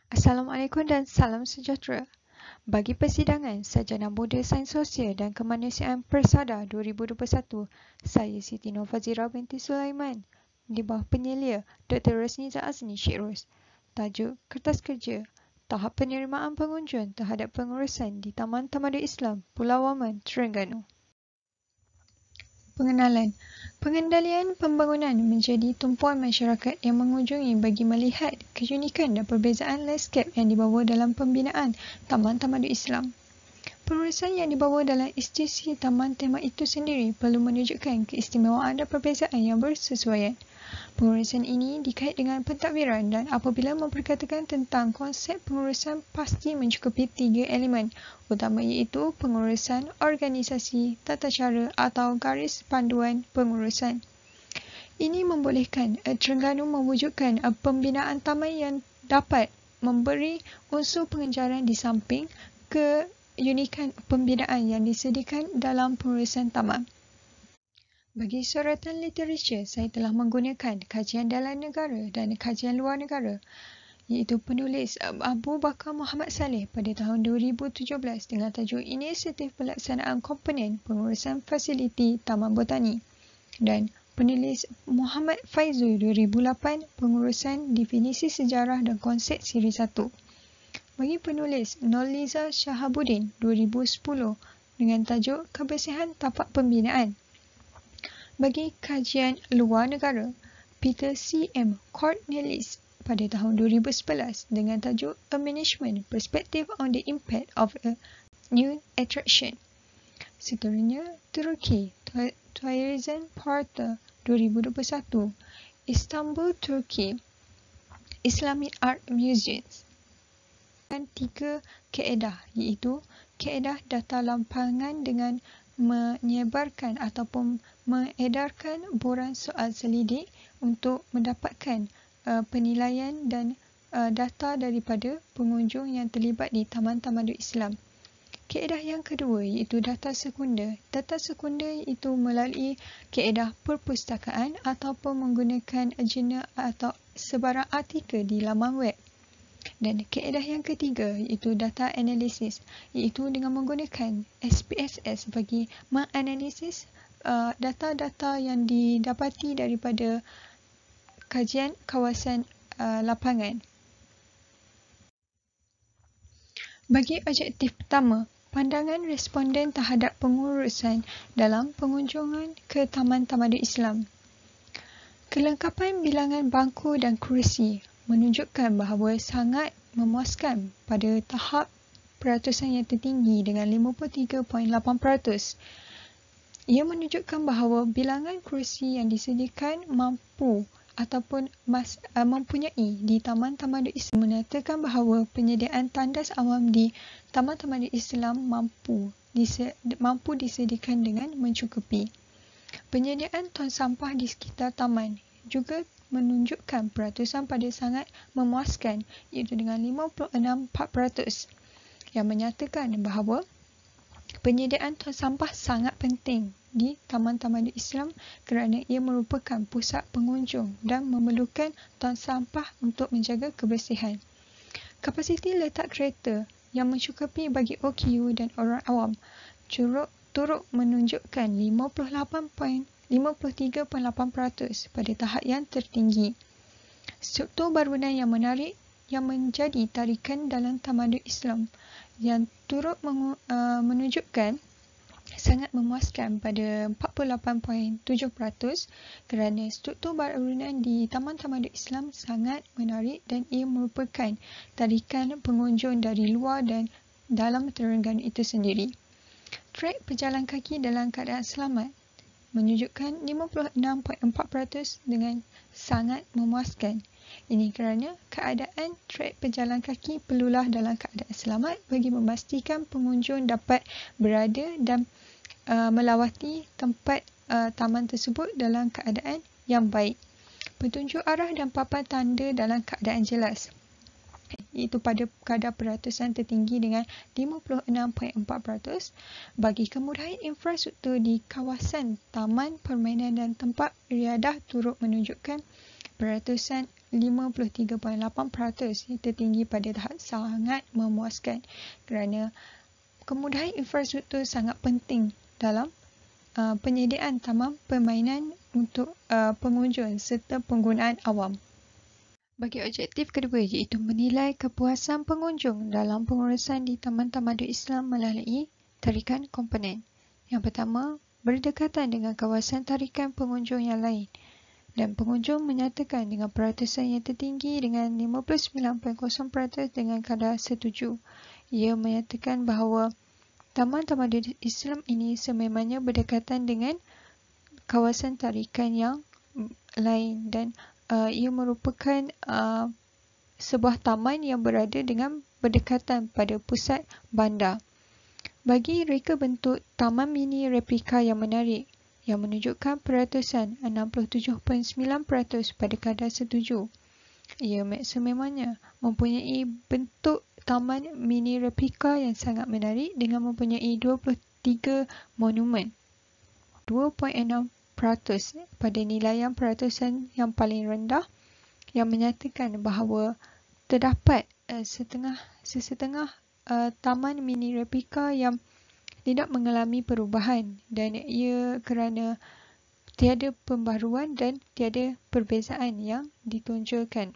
Assalamualaikum dan salam sejahtera. Bagi persidangan Sarjana Buda Sains Sosial dan Kemanusiaan Persada 2021, saya Siti Nurfazira binti Sulaiman di bawah penyelia Dr. Rosniza Azni Sheikh Ros. Tajuk Kertas Kerja Tahap Penerimaan Pengunjung terhadap Pengurusan di Taman Tamadun Islam Pulau Waman, Terengganu. Pengenalan. Pengendalian pembangunan menjadi tumpuan masyarakat yang mengunjungi bagi melihat keunikan dan perbezaan lanskap yang dibawa dalam pembinaan Taman Tamadun Islam. Pengurusan yang dibawa dalam institusi taman tema itu sendiri perlu menunjukkan keistimewaan dan perbezaan yang bersesuaian. Pengurusan ini dikait dengan pentadbiran dan apabila memperkatakan tentang konsep pengurusan pasti mencukupi 3 elemen utama iaitu pengurusan, organisasi, tata cara atau garis panduan pengurusan. Ini membolehkan Terengganu mewujudkan pembinaan taman yang dapat memberi unsur pengejaran di samping keunikan pembinaan yang disediakan dalam pengurusan taman. Bagi soratan literatur, saya telah menggunakan kajian dalam negara dan kajian luar negara, iaitu penulis Abu Bakar Muhammad Saleh pada tahun 2017 dengan tajuk Inisiatif Pelaksanaan Komponen Pengurusan Fasiliti Taman Botani, dan penulis Muhammad Faizul 2008 Pengurusan Definisi Sejarah dan Konsep Siri 1. Bagi penulis Nurliza Shahabuddin 2010 dengan tajuk Kebersihan Tapak Pembinaan. Bagi kajian luar negara, Peter C.M. Cornelis pada tahun 2011 dengan tajuk A Management Perspective on the Impact of a New Attraction. Seterusnya, Turki, Tourism Portal 2021, Istanbul, Turki, Islamic Art Museums. Dan 3 kaedah iaitu kaedah data lampangan dengan menyebarkan ataupun mengedarkan borang soal selidik untuk mendapatkan penilaian dan data daripada pengunjung yang terlibat di Taman Tamadun Islam. Kaedah yang kedua iaitu data sekunder. Data sekunder itu melalui kaedah perpustakaan ataupun menggunakan jurnal atau sebarang artikel di laman web. Dan kaedah yang ketiga iaitu data analisis, iaitu dengan menggunakan SPSS bagi menganalisis data-data yang didapati daripada kajian kawasan lapangan. Bagi objektif pertama, pandangan responden terhadap pengurusan dalam pengunjungan ke Taman Tamadun Islam. Kelengkapan bilangan bangku dan kerusi menunjukkan bahawa sangat memuaskan pada tahap peratusan yang tertinggi dengan 53.8%. Ia menunjukkan bahawa bilangan kerusi yang disediakan mampu ataupun mempunyai di Taman Tamadun Islam menyatakan bahawa penyediaan tandas awam di Taman Tamadun Islam mampu disediakan dengan mencukupi. Penyediaan tong sampah di sekitar taman juga menunjukkan peratusan pada sangat memuaskan iaitu dengan 56.4% yang menyatakan bahawa penyediaan tong sampah sangat penting di Taman Tamadun Islam kerana ia merupakan pusat pengunjung dan memerlukan tong sampah untuk menjaga kebersihan. Kapasiti letak kereta yang mencukupi bagi OKU dan orang awam turut menunjukkan 53.8% pada tahap yang tertinggi. Struktur bangunan yang menarik yang menjadi tarikan dalam Tamadun Islam yang turut menunjukkan sangat memuaskan pada 48.7% kerana struktur bangunan di Taman Tamadun Islam sangat menarik dan ia merupakan tarikan pengunjung dari luar dan dalam Terengganu itu sendiri. Trek pejalan kaki dalam keadaan selamat menunjukkan 56.4% dengan sangat memuaskan. Ini kerana keadaan trek pejalan kaki perlulah dalam keadaan selamat bagi memastikan pengunjung dapat berada dan melawati tempat taman tersebut dalam keadaan yang baik. Petunjuk arah dan papan tanda dalam keadaan jelas, iaitu pada kadar peratusan tertinggi dengan 56.4%. Bagi kemudahan infrastruktur di kawasan taman permainan dan tempat riadah turut menunjukkan peratusan 53.8%, yang tertinggi pada tahap sangat memuaskan kerana kemudahan infrastruktur sangat penting dalam penyediaan taman permainan untuk pengunjung serta penggunaan awam. Bagi objektif kedua iaitu menilai kepuasan pengunjung dalam pengurusan di Taman Tamadun Islam melalui tarikan komponen. Yang pertama, berdekatan dengan kawasan tarikan pengunjung yang lain. Dan pengunjung menyatakan dengan peratusan yang tertinggi dengan 59.0% dengan kadar setuju. Ia menyatakan bahawa Taman Tamadun Islam ini sememangnya berdekatan dengan kawasan tarikan yang lain dan ia merupakan sebuah taman yang berada dengan berdekatan pada pusat bandar. Bagi reka bentuk taman mini replika yang menarik, yang menunjukkan peratusan 67.9% pada kadar setuju. Ia sememangnya mempunyai bentuk taman mini replika yang sangat menarik dengan mempunyai 23 monumen. 2.6% pada nilaian peratusan yang paling rendah yang menyatakan bahawa terdapat sesetengah taman mini replika yang tidak mengalami perubahan dan ia kerana tiada pembaharuan dan tiada perbezaan yang ditonjolkan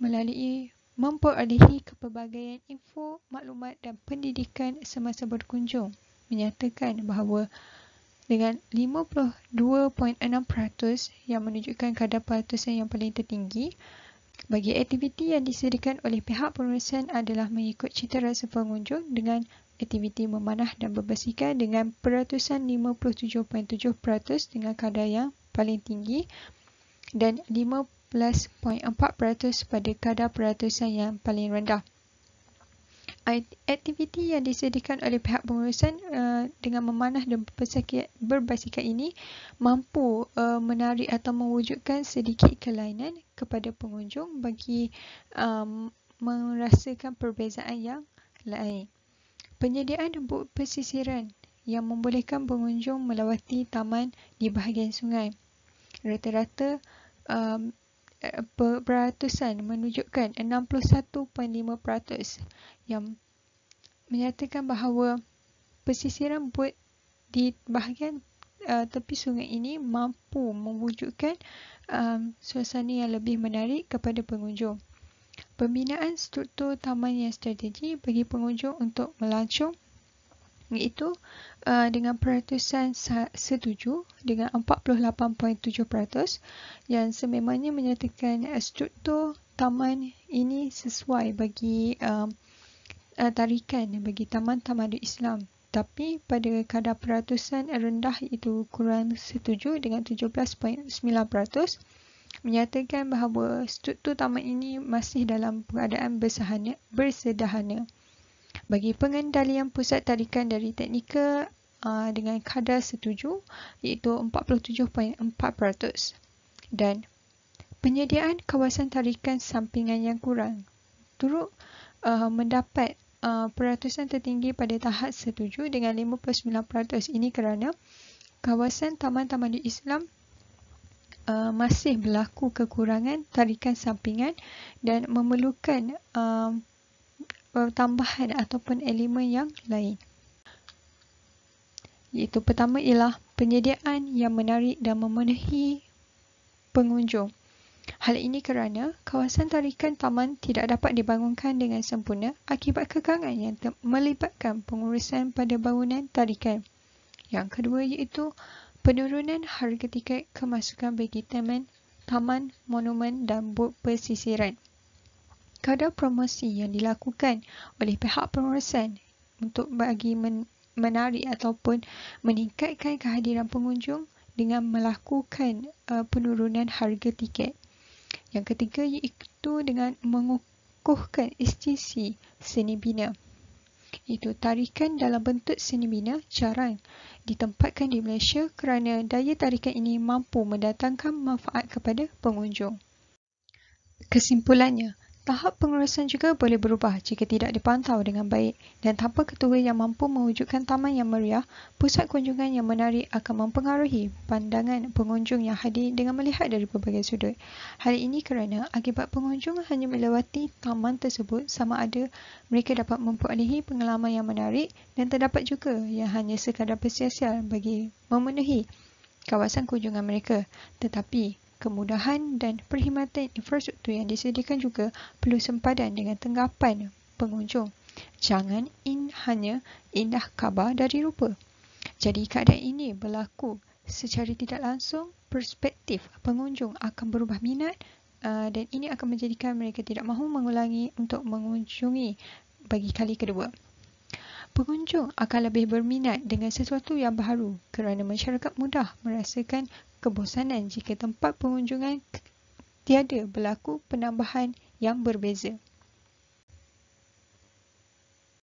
melalui memperolehi kepelbagaian info, maklumat dan pendidikan semasa berkunjung menyatakan bahawa dengan 52.6% yang menunjukkan kadar peratusan yang paling tertinggi, bagi aktiviti yang disediakan oleh pihak pengurusan adalah mengikut citarasa pengunjung dengan aktiviti memanah dan berbasikal dengan peratusan 57.7% dengan kadar yang paling tinggi dan 15.4% pada kadar peratusan yang paling rendah. Aktiviti yang disediakan oleh pihak pengurusan dengan memanah dan berbasikal ini mampu menarik atau mewujudkan sedikit kelainan kepada pengunjung bagi merasakan perbezaan yang lain. Penyediaan bot pesisiran yang membolehkan pengunjung melawati taman di bahagian sungai. Rata-rata peratusan menunjukkan 61.5% yang menyatakan bahawa pesisiran bot di bahagian tepi sungai ini mampu mewujudkan suasana yang lebih menarik kepada pengunjung. Pembinaan struktur taman yang strategi bagi pengunjung untuk melancong iaitu dengan peratusan setuju dengan 48.7% yang sememangnya menyatakan struktur taman ini sesuai bagi tarikan bagi Taman Tamadun Islam, tapi pada kadar peratusan rendah iaitu kurang setuju dengan 17.9% menyatakan bahawa struktur taman ini masih dalam keadaan bersederhana. Bagi pengendalian pusat tarikan dari teknikal dengan kadar setuju iaitu 47.4% dan penyediaan kawasan tarikan sampingan yang kurang turut mendapat peratusan tertinggi pada tahap setuju dengan 59%. Ini kerana kawasan Taman Tamadun Islam masih berlaku kekurangan tarikan sampingan dan memerlukan tambahan ataupun elemen yang lain. Iaitu pertama ialah penyediaan yang menarik dan memenuhi pengunjung. Hal ini kerana kawasan tarikan taman tidak dapat dibangunkan dengan sempurna akibat kekangan yang melibatkan pengurusan pada bangunan tarikan. Yang kedua iaitu penurunan harga tiket kemasukan bagi taman, monumen dan bot pesisiran. Kadar promosi yang dilakukan oleh pihak pengurusan untuk bagi menarik ataupun meningkatkan kehadiran pengunjung dengan melakukan penurunan harga tiket. Yang ketiga iaitu dengan mengukuhkan institusi seni bina. Itu tarikan dalam bentuk seni bina jarang ditempatkan di Malaysia kerana daya tarikan ini mampu mendatangkan manfaat kepada pengunjung. Kesimpulannya, Tahap pengurusan juga boleh berubah jika tidak dipantau dengan baik dan tanpa ketua yang mampu mewujudkan taman yang meriah, pusat kunjungan yang menarik akan mempengaruhi pandangan pengunjung yang hadir dengan melihat dari berbagai sudut. Hal ini kerana akibat pengunjung hanya melewati taman tersebut sama ada mereka dapat memperolehi pengalaman yang menarik dan terdapat juga yang hanya sekadar bersiasat bagi memenuhi kawasan kunjungan mereka, tetapi kemudahan dan perkhidmatan infrastruktur yang disediakan juga perlu sempadan dengan tanggapan pengunjung. Jangan hanya indah khabar dari rupa. Jadi keadaan ini berlaku secara tidak langsung, perspektif pengunjung akan berubah minat dan ini akan menjadikan mereka tidak mahu mengulangi untuk mengunjungi bagi kali kedua. Pengunjung akan lebih berminat dengan sesuatu yang baru kerana masyarakat mudah merasakan kebosanan jika tempat pengunjungan tiada berlaku penambahan yang berbeza.